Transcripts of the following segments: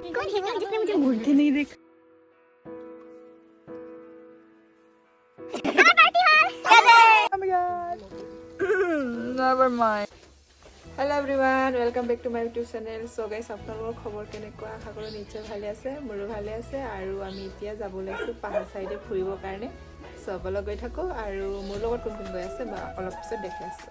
कौन है वो जिसने मुझे मुड़ के नहीं देखा? Never mind. Hello everyone, welcome back to my YouTube channel. So guys, আপোনালোকৰ খবৰ কেনেকুৱা? আশা কৰোঁ নিশ্চয় ভালে আছে, মোৰো ভালে আছে আৰু আমি এতিয়া যাব লাগিছো পাহাৰ সাইডে ফুৰিবৰ কাৰণে। সবলৈ গৈ থাকো আৰু মোৰ লগত কোন কোন গৈ আছে বা অলপ পিছত দেখি আছো।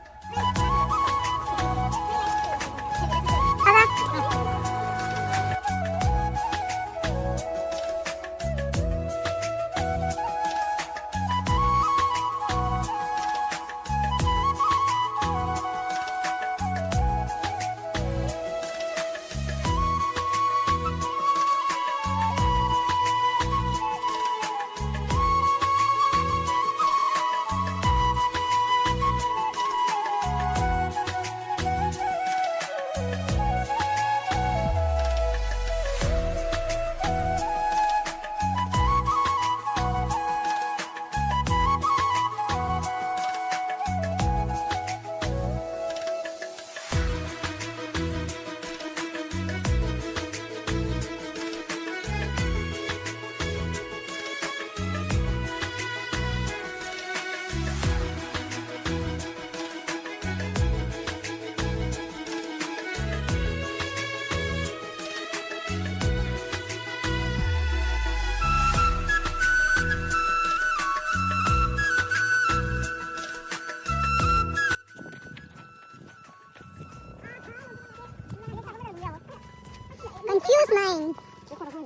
Confused mind.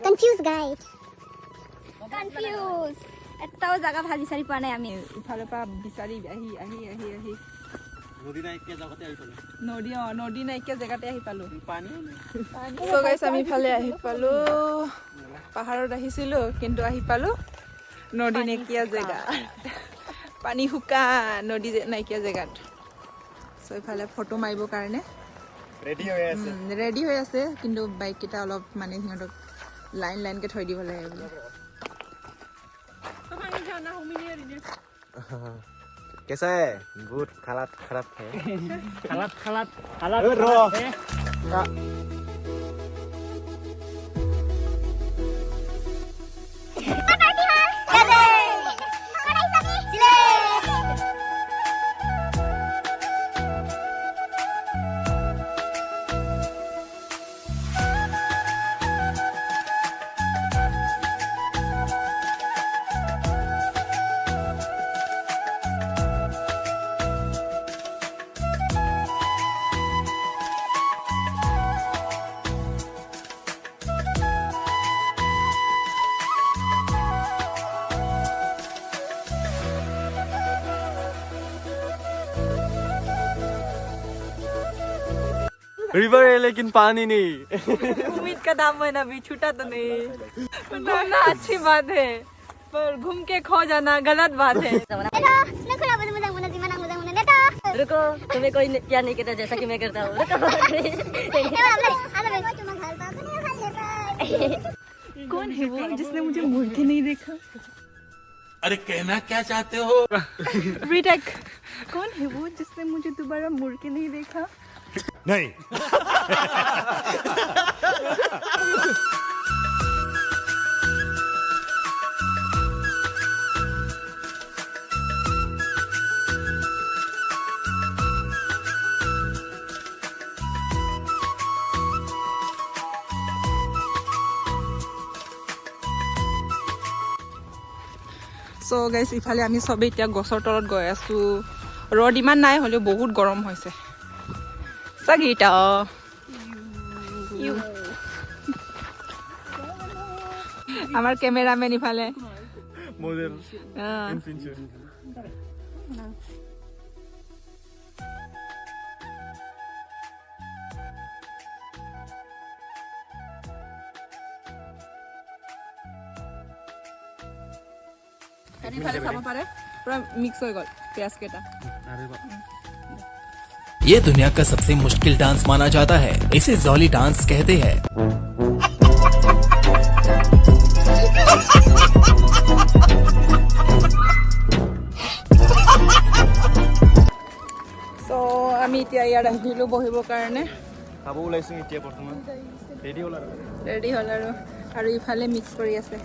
Confused guide. Confuse এটাও জায়গা ভাল বিচাৰি পোৱা নাই আমি ইফালৰ পৰা বিচাৰি আহি নদী নাইকিয়া জেগাতে আহি পালো। So guys, আমি ইফালে আহি পালো, পাহাৰত আহিছিলো কিন্তু আহি পালো নদী নাইকিয়া জেগা, পানী শুকান নদী নাইকিয়া জেগাত। So ইফালে ফটো মাৰিবৰ কাৰণে ৰেডি হৈ আছে কিন্তু বাইক কেইটা অলপ মানে সিহঁতক লাইনকে থৈ দিব লাগে বোলে। कैसा है? गुड हालत खराब है। हालत रो रिवर है लेकिन पानी नहीं। उम्मीद का दाम है ना भी छूटा तो नहीं, घूमना अच्छी बात है पर घूम के खो जाना गलत बात है। रुको तुम्हें कोई प्यार नहीं करता जैसा कि मैं करता हूँ। कौन है वो जिसने मुझे मुड़ के नहीं देखा? अरे कहना क्या चाहते हो? रीटेक। कौन है वो जिसने मुझे दोबारा मुड़ के नहीं देखा? नहीं। So guys, ইফালে আমি সবে এতিয়া গছৰ তলত গৈ আছো। ৰ'দ ইমান নাই হ'লেও বহুত গৰম হৈছে। Sagita. আমাৰ ক্যামেৰাম্যান ইফালে मॉडल ইফালে খাব পাৰে পুৰা মিক্স হৈ গ'ল পিয়াজ কেটা। ये दुनिया का सबसे मुश्किल डांस माना जाता है, इसे जॉली डांस कहते हैं। So আমি এতিয়া ইয়াত আহিলো বহিবৰ কাৰণে। খাব ওলাইছোঁ এতিয়া বৰ্তমান ৰেডি হ'ল আৰু ৰেডি হ'ল আৰু ইফালে মিক্স কৰি আছে।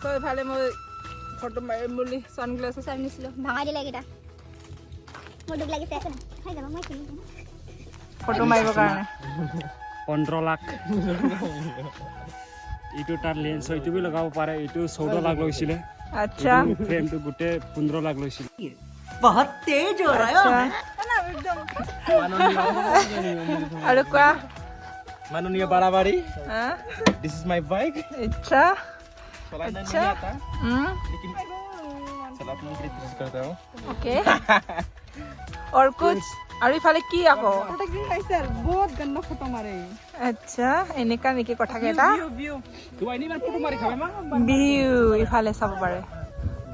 তো ইফালে মই ফটো মাৰিম বুলি ছানগ্লাছেছ আনিছিলোঁ, ভাঙাই দিলে এইকেইটা। মোৰ দুখ লাগিছে একো নাই, খাই যাব মই কিনি দিম। ফটো মাৰিবৰ কাৰণে। 15 লাখ এইটো তাৰ লেন্স এইটো বি লগাব পাৰে, এইটো 14 লাখ লৈছিলে, আচ্ছা ফ্ৰেমটো গোটেই 15 লাখ লৈছিলে। আৰু কোৱা माननीय बाराबारी হা? दिस इज माय बाइक আচ্ছা चलाना अच्छा। नहीं आता हम्म, लेकिन चलाने की कोशिश करता हूँ ओके और कुछ আৰু ইফালে কি আকৌ বহুত গন্দ ফটো মাৰে আচ্ছা এনেকা নেকি কথাকেইটা তো আইনি মান ফটো মাৰি খাবে মা ভিউ ইফালে চাব পাৰে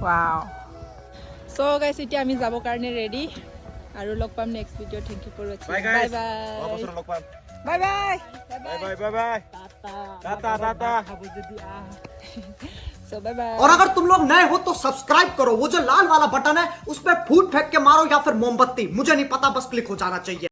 ৱাও সো গাইস এতিয়া আমি যাব কাৰণে ৰেডি আৰু লগ পাম next video thank you for watching bye bye guys bye वापस लोग पान bye bye bye bye bye bye tata tata so bye bye और अगर तुम लोग नए हो तो सब्सक्राइब करो, वो जो लाल वाला बटन है उस पर फूट फेंक के मारो या फिर मोमबत्ती, मुझे नहीं पता, बस क्लिक हो जाना चाहिए।